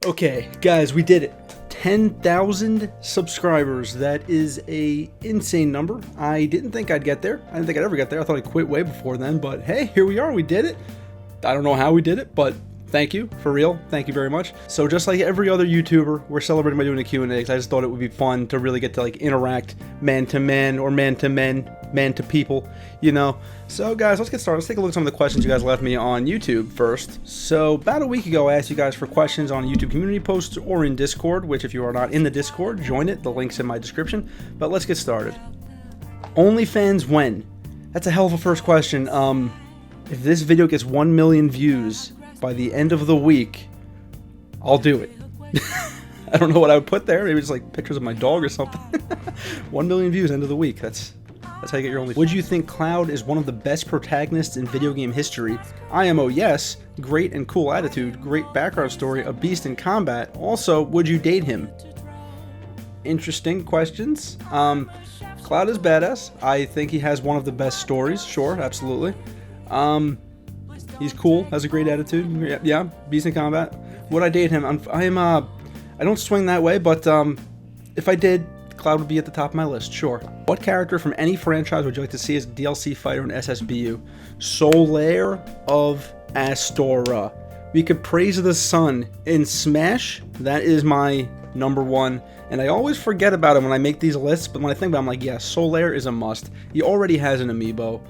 Okay, guys, we did it. 10,000 subscribers. That is a insane number. I didn't think I'd get there. I didn't think I'd ever get there. I thought I'd quit way before then, but hey, here we are. We did it. I don't know how we did it, but thank you, for real. Thank you very much. So just like every other YouTuber, we're celebrating by doing a Q&A because I just thought it would be fun to really get to like interact man to man or man to men, man to people, you know. So guys, let's get started. Let's take a look at some of the questions you guys left me on YouTube first. So about a week ago, I asked you guys for questions on YouTube community posts or in Discord, which if you are not in the Discord, join it. The link's in my description. But let's get started. OnlyFans when? That's a hell of a first question. If this video gets 1 million views by the end of the week, I'll do it. I don't know what I would put there. Maybe just like pictures of my dog or something. 1 million views end of the week. That's how you get your only. Would you think Cloud is one of the best protagonists in video game history? IMO, yes. Great and cool attitude, great background story, a beast in combat. Also, would you date him? Interesting questions. Cloud is badass. I think he has one of the best stories. Sure, absolutely. He's cool, has a great attitude. Yeah, beast in combat. Would I date him? I don't swing that way, but if I did, Cloud would be at the top of my list, sure. What character from any franchise would you like to see as a DLC fighter in SSBU? Solaire of Astora. We could praise the sun in Smash. That is my number one. And I always forget about him when I make these lists, but when I think about him, I'm like, yeah, Solaire is a must. He already has an amiibo.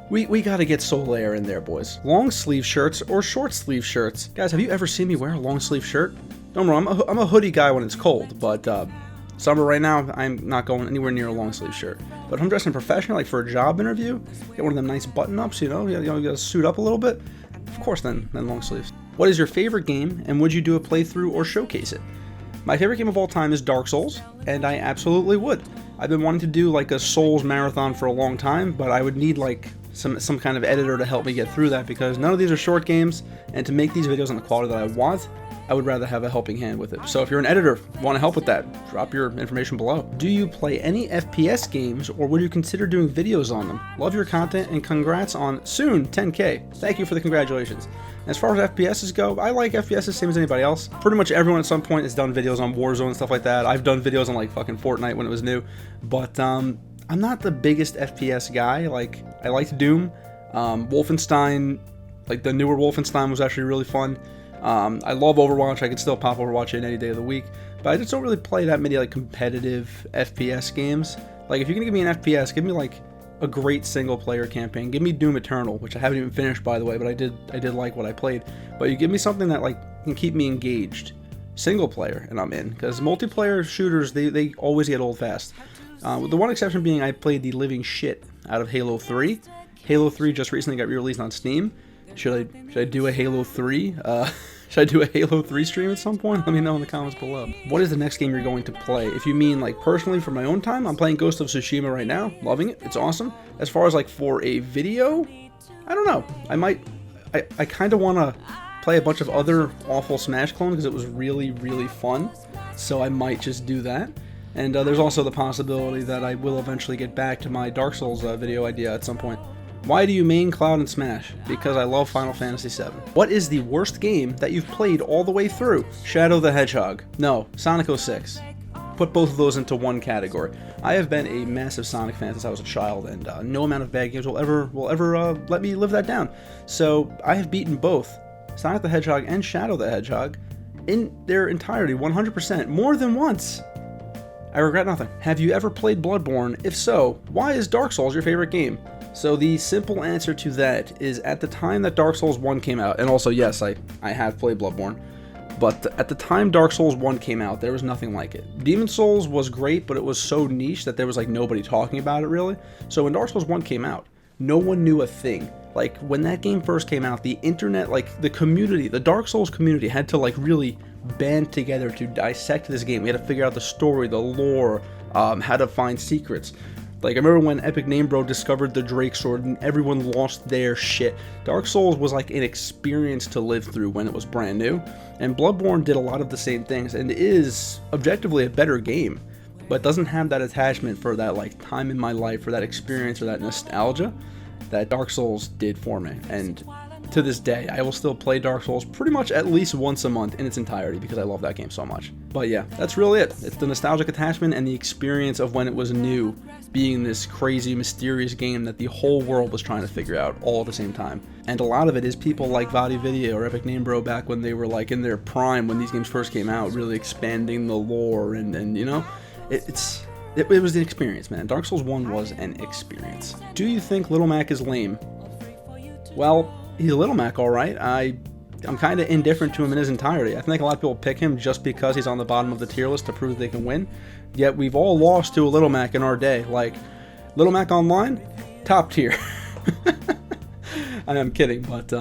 We gotta get Solaire in there, boys. Long sleeve shirts or short sleeve shirts? Guys, have you ever seen me wear a long sleeve shirt? Don't worry, I'm a hoodie guy when it's cold, but summer right now, I'm not going anywhere near a long sleeve shirt. But if I'm dressing professional, like for a job interview, get one of them nice button ups, you know, you gotta suit up a little bit. Of course, then long sleeves. What is your favorite game, and would you do a playthrough or showcase it? My favorite game of all time is Dark Souls, and I absolutely would. I've been wanting to do like a Souls marathon for a long time, but I would need like some kind of editor to help me get through that because none of these are short games, and to make these videos on the quality that I want, I would rather have a helping hand with it. So if you're an editor, want to help with that, drop your information below. Do you play any FPS games, or would you consider doing videos on them? Love your content, and congrats on soon 10K. Thank you for the congratulations. As far as FPSs go, I like FPS the same as anybody else. Pretty much everyone at some point has done videos on Warzone and stuff like that. I've done videos on like fucking Fortnite when it was new, but I'm not the biggest FPS guy. Like, I liked Doom. Wolfenstein, like the newer Wolfenstein was actually really fun. I love Overwatch. I could still pop Overwatch in any day of the week, but I just don't really play that many like competitive FPS games. Like, if you're gonna give me an FPS, give me like a great single player campaign. Give me Doom Eternal, which I haven't even finished, by the way, but I did like what I played. But you give me something that like can keep me engaged, single player, and I'm in. Because multiplayer shooters, they always get old fast. With the one exception being I played the living shit out of Halo 3. Halo 3 just recently got re-released on Steam. Should I do a Halo 3? Should I do a Halo 3 stream at some point? Let me know in the comments below. What is the next game you're going to play? If you mean like personally for my own time, I'm playing Ghost of Tsushima right now. Loving it. It's awesome. As far as like for a video, I don't know. I kind of want to play a bunch of other awful Smash clones because it was really, really fun. So I might just do that. And there's also the possibility that I will eventually get back to my Dark Souls video idea at some point. Why do you main Cloud and Smash? Because I love Final Fantasy VII. What is the worst game that you've played all the way through? Shadow the Hedgehog. No, Sonic 06. Put both of those into one category. I have been a massive Sonic fan since I was a child, and no amount of bad games will ever let me live that down. So I have beaten both Sonic the Hedgehog and Shadow the Hedgehog in their entirety, 100%, more than once. I regret nothing. Have you ever played Bloodborne? If so, why is Dark Souls your favorite game? So the simple answer to that is at the time that Dark Souls 1 came out, and also yes, I have played Bloodborne, but at the time Dark Souls 1 came out, there was nothing like it. Demon's Souls was great, but it was so niche that there was like nobody talking about it really. So when Dark Souls 1 came out, no one knew a thing. Like when that game first came out, the internet, like the community, the Dark Souls community had to like really band together to dissect this game. We had to figure out the story, the lore, how to find secrets. Like, I remember when Epic Name Bro discovered the Drake Sword and everyone lost their shit. Dark Souls was like an experience to live through when it was brand new, and Bloodborne did a lot of the same things and is objectively a better game, but doesn't have that attachment for that like time in my life, or that experience, or that nostalgia that Dark Souls did for me. And to this day, I will still play Dark Souls pretty much at least once a month in its entirety because I love that game so much. But yeah, that's really it. It's the nostalgic attachment and the experience of when it was new, being this crazy, mysterious game that the whole world was trying to figure out all at the same time. And a lot of it is people like Vadi Video or Epic Name Bro back when they were like in their prime when these games first came out, really expanding the lore and you know, it was an experience, man. Dark Souls 1 was an experience. Do you think Little Mac is lame? Well, he's a Little Mac, alright. I'm kind of indifferent to him in his entirety. I think a lot of people pick him just because he's on the bottom of the tier list to prove they can win. Yet we've all lost to a Little Mac in our day. Like, Little Mac Online, top tier. I'm kidding, but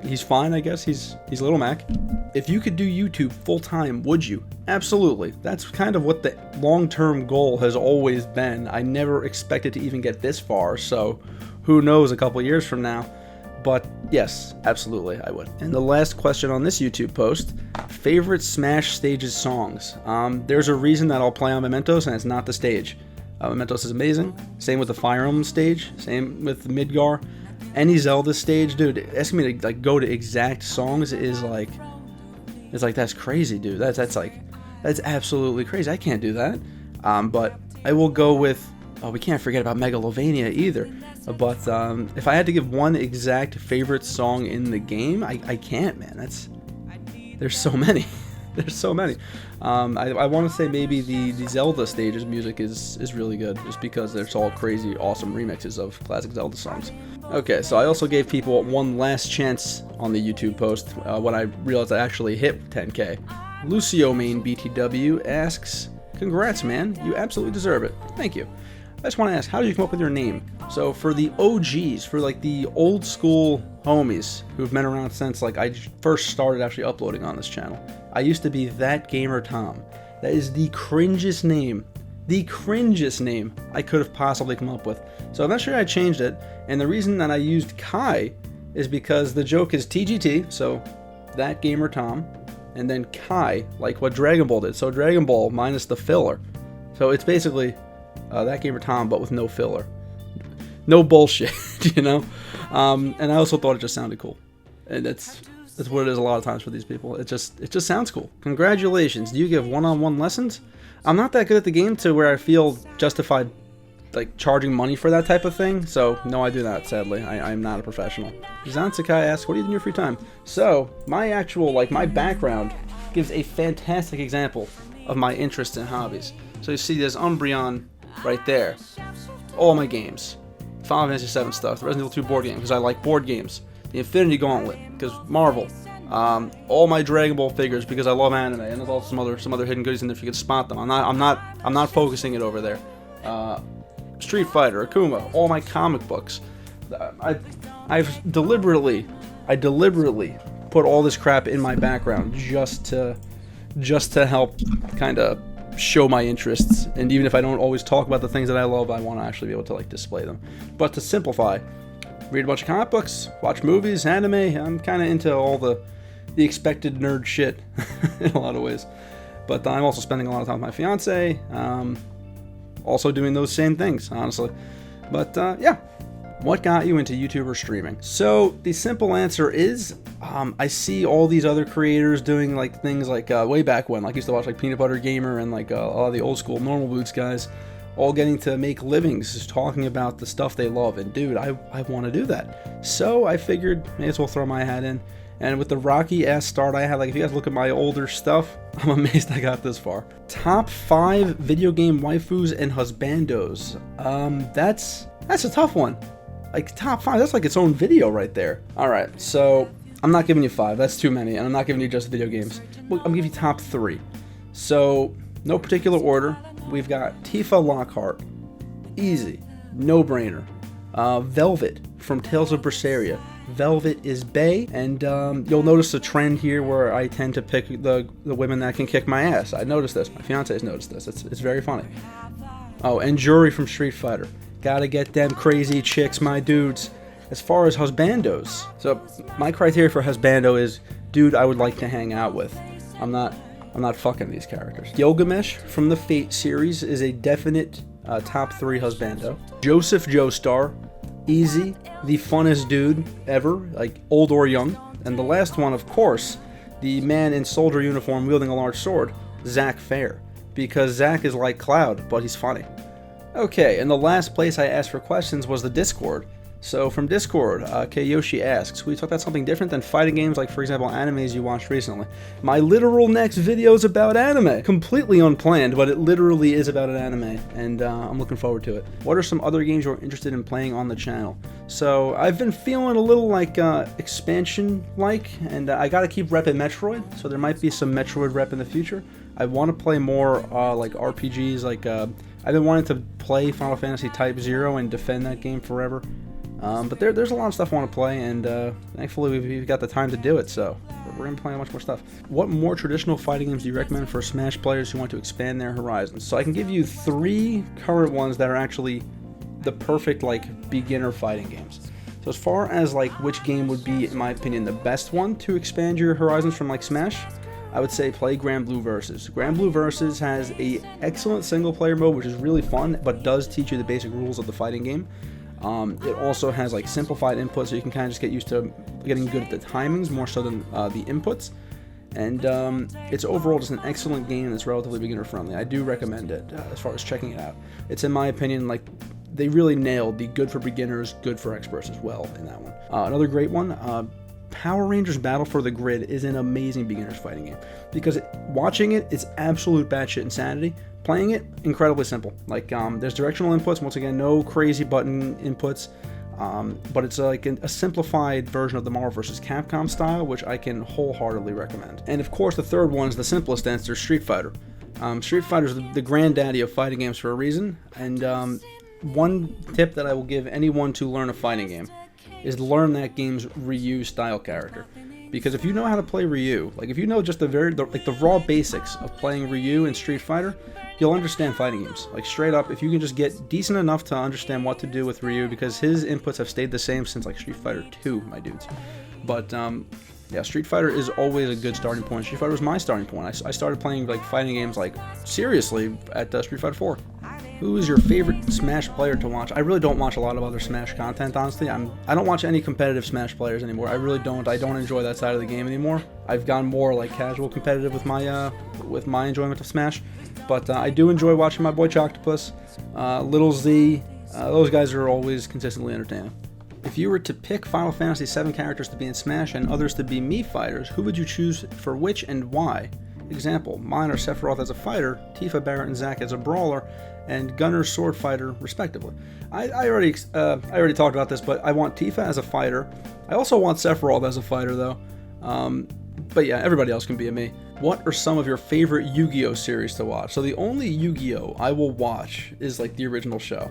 he's fine, I guess. He's Little Mac. If you could do YouTube full time, would you? Absolutely. That's kind of what the long-term goal has always been. I never expected to even get this far, so who knows a couple years from now. But yes, absolutely, I would. And the last question on this YouTube post, favorite Smash Stages songs. There's a reason that I'll play on Mementos, and it's not the stage. Mementos is amazing. Same with the Fire Emblem stage. Same with Midgar. Any Zelda stage, dude. Asking me to like go to exact songs is like, it's like that's crazy, dude. That's absolutely crazy. I can't do that. But I will go with. Oh, we can't forget about Megalovania either. But if I had to give one exact favorite song in the game, I can't, man. There's so many. There's so many. I want to say maybe the Zelda stages music is really good, just because there's all crazy, awesome remixes of classic Zelda songs. Okay, so I also gave people one last chance on the YouTube post when I realized I actually hit 10K. Lucio Main BTW asks, "Congrats, man. You absolutely deserve it." Thank you. I just want to ask, how did you come up with your name? So for the OGs, for like the old school homies who've been around since like I first started actually uploading on this channel, I used to be That Gamer Tom. That is the cringest name I could have possibly come up with. So eventually I changed it, and the reason that I used Kai is because the joke is TGT, so That Gamer Tom, and then Kai, like what Dragon Ball did. So Dragon Ball minus the filler. So it's basically That Gamer Tom, but with no filler. No bullshit, you know? And I also thought it just sounded cool. And that's what it is a lot of times for these people. It just sounds cool. Congratulations. Do you give one-on-one lessons? I'm not that good at the game to where I feel justified like charging money for that type of thing. So no, I do not, sadly. I'm not a professional. Zansakai asks, what do you do in your free time? So my actual, like my background gives a fantastic example of my interests and hobbies. So you see this Umbreon right there. All my games. Final Fantasy VII stuff, the Resident Evil 2 board game, because I like board games. The Infinity Gauntlet, because Marvel. All my Dragon Ball figures, because I love anime, and there's also some other hidden goodies in there if you could spot them. I'm not focusing it over there. Street Fighter, Akuma, all my comic books. I deliberately put all this crap in my background just to help kind of show my interests, and even if I don't always talk about the things that I love, I want to actually be able to like display them. But to simplify, read a bunch of comic books, watch movies, anime. I'm kind of into all the expected nerd shit in a lot of ways. But I'm also spending a lot of time with my fiance, also doing those same things, honestly. But yeah. What got you into YouTube or streaming? So the simple answer is I see all these other creators doing like things like way back when, like I used to watch like Peanut Butter Gamer and like a lot of the old school Normal Boots guys, all getting to make livings just talking about the stuff they love. And dude, I want to do that. So I figured may as well throw my hat in. And with the rocky ass start I had, like if you guys look at my older stuff, I'm amazed I got this far. Top 5 video game waifus and husbandos. That's a tough one. Like top 5, that's like its own video right there. Alright, so I'm not giving you 5, that's too many, and I'm not giving you just video games. I'm gonna give you top 3. So, no particular order, we've got Tifa Lockhart. Easy, no brainer. Velvet from Tales of Berseria. Velvet is bae, and you'll notice a trend here where I tend to pick the women that can kick my ass. I noticed this, my fiance's noticed this, it's very funny. Oh, and Juri from Street Fighter. Gotta get them crazy chicks, my dudes. As far as husbandos, so my criteria for husbando is dude I would like to hang out with. I'm not fucking these characters. Gilgamesh from the Fate series is a definite top 3 husbando. Joseph Joestar, Easy, the funnest dude ever, like old or young. And the last one, of course, the man in soldier uniform wielding a large sword, Zach Fair. Because Zach is like Cloud, but he's funny. Okay, and the last place I asked for questions was the Discord. So from Discord, Kayoshi asks, will you talk about something different than fighting games, like for example animes you watched recently? My literal next video is about anime. Completely unplanned, but it literally is about an anime, and I'm looking forward to it. What are some other games you're interested in playing on the channel? So I've been feeling a little like expansion-like, and I gotta keep repping Metroid, so there might be some Metroid rep in the future. I want to play more like RPGs, like I've been wanting to play Final Fantasy Type 0 and defend that game forever. But there's a lot of stuff I want to play, and thankfully we've got the time to do it, so we're going to be playing much more stuff. What more traditional fighting games do you recommend for Smash players who want to expand their horizons? So I can give you 3 current ones that are actually the perfect like beginner fighting games. So as far as like which game would be, in my opinion, the best one to expand your horizons from like Smash, I would say play Granblue Versus. Granblue Versus has a excellent single player mode, which is really fun, but does teach you the basic rules of the fighting game. It also has like simplified inputs, so you can kind of just get used to getting good at the timings more so than the inputs. And it's overall just an excellent game that's relatively beginner friendly. I do recommend it as far as checking it out. It's, in my opinion, like they really nailed the good for beginners, good for experts as well in that one. Another great one, Power Rangers Battle for the Grid is an amazing beginner's fighting game because watching it, it's absolute batshit insanity. Playing it, incredibly simple. Like there's directional inputs, once again, no crazy button inputs, but it's like a simplified version of the Marvel vs. Capcom style, which I can wholeheartedly recommend. And of course, the third one is the simplest answer, Street Fighter. Street Fighter is the granddaddy of fighting games for a reason, and one tip that I will give anyone to learn a fighting game is learn that game's Ryu style character. Because if you know how to play Ryu, like if you know just the raw basics of playing Ryu in Street Fighter, you'll understand fighting games. Like straight up, if you can just get decent enough to understand what to do with Ryu, because his inputs have stayed the same since like Street Fighter 2, my dudes. But yeah, Street Fighter is always a good starting point. Street Fighter was my starting point. I started playing like fighting games like seriously at Street Fighter 4. Who is your favorite Smash player to watch? I really don't watch a lot of other Smash content, honestly. I don't watch any competitive Smash players anymore. I really don't. I don't enjoy that side of the game anymore. I've gone more like casual competitive with my enjoyment of Smash. But I do enjoy watching my boy Choctopus, Little Z. Those guys are always consistently entertaining. If you were to pick Final Fantasy VII characters to be in Smash and others to be Mii fighters, who would you choose for which and why? Example, mine are Sephiroth as a fighter, Tifa, Barret, and Zack as a brawler, and Gunner sword fighter, respectively. I already talked about this, but I want Tifa as a fighter. I also want Sephiroth as a fighter, though. But yeah, everybody else can be a Mii. What are some of your favorite Yu-Gi-Oh series to watch? So the only Yu-Gi-Oh I will watch is like the original show.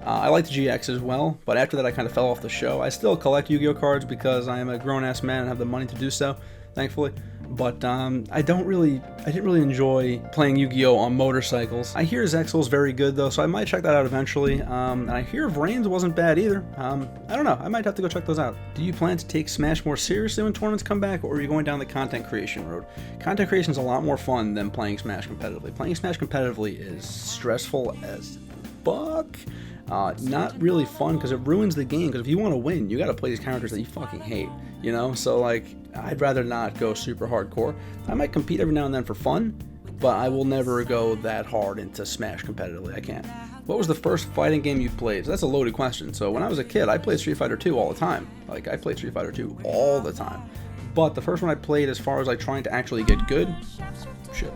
I liked GX as well, but after that I kind of fell off the show. I still collect Yu-Gi-Oh cards because I am a grown-ass man and have the money to do so, thankfully. But I didn't really enjoy playing Yu-Gi-Oh on motorcycles. I hear Zexal's very good though, so I might check that out eventually. And I hear Vrains wasn't bad either. I don't know, I might have to go check those out. Do you plan to take Smash more seriously when tournaments come back, or are you going down the content creation road? Content creation is a lot more fun than playing Smash competitively. Playing Smash competitively is stressful as fuck. Not really fun because it ruins the game, because if you want to win, you got to play these characters that you fucking hate, you know? So like, I'd rather not go super hardcore. I might compete every now and then for fun, but I will never go that hard into Smash competitively. I can't. What was the first fighting game you played? So that's a loaded question. So when I was a kid, I played Street Fighter 2 all the time. Like, I played Street Fighter 2 all the time. But the first one I played, as far as like trying to actually get good, shit.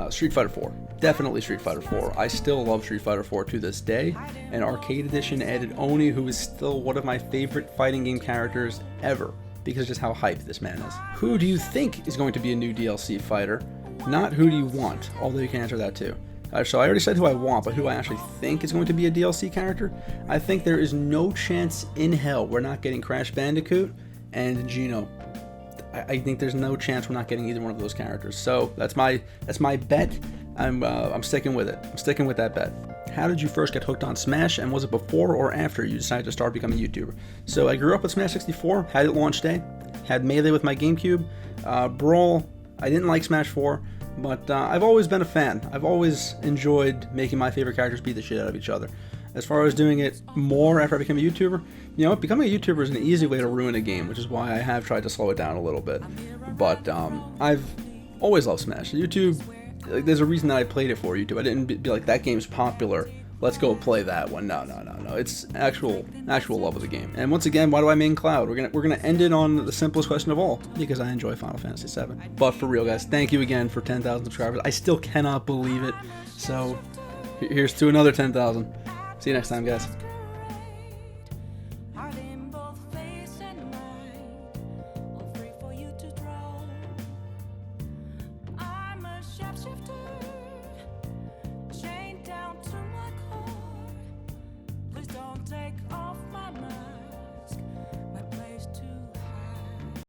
Street Fighter 4. Definitely Street Fighter 4. I still love Street Fighter 4 to this day. And Arcade Edition added Oni, who is still one of my favorite fighting game characters ever, because of just how hyped this man is. Who do you think is going to be a new DLC fighter? Not who do you want, although you can answer that too. So I already said who I want, but who I actually think is going to be a DLC character? I think there is no chance in hell we're not getting Crash Bandicoot and Geno. I think there's no chance we're not getting either one of those characters. So that's my bet. I'm sticking with it. I'm sticking with that bet. How did you first get hooked on Smash, and was it before or after you decided to start becoming a YouTuber? So I grew up with Smash 64, had it launch day, had Melee with my GameCube, Brawl. I didn't like Smash 4, but I've always been a fan. I've always enjoyed making my favorite characters beat the shit out of each other. As far as doing it more after I became a YouTuber, you know what? Becoming a YouTuber is an easy way to ruin a game, which is why I have tried to slow it down a little bit. But I've always loved Smash. YouTube, like, there's a reason that I played it for YouTube. I didn't be like, that game's popular, let's go play that one. No. It's actual love of the game. And once again, why do I main Cloud? We're gonna end it on the simplest question of all, because I enjoy Final Fantasy VII. But for real, guys, thank you again for 10,000 subscribers. I still cannot believe it. So here's to another 10,000. See you next time, guys.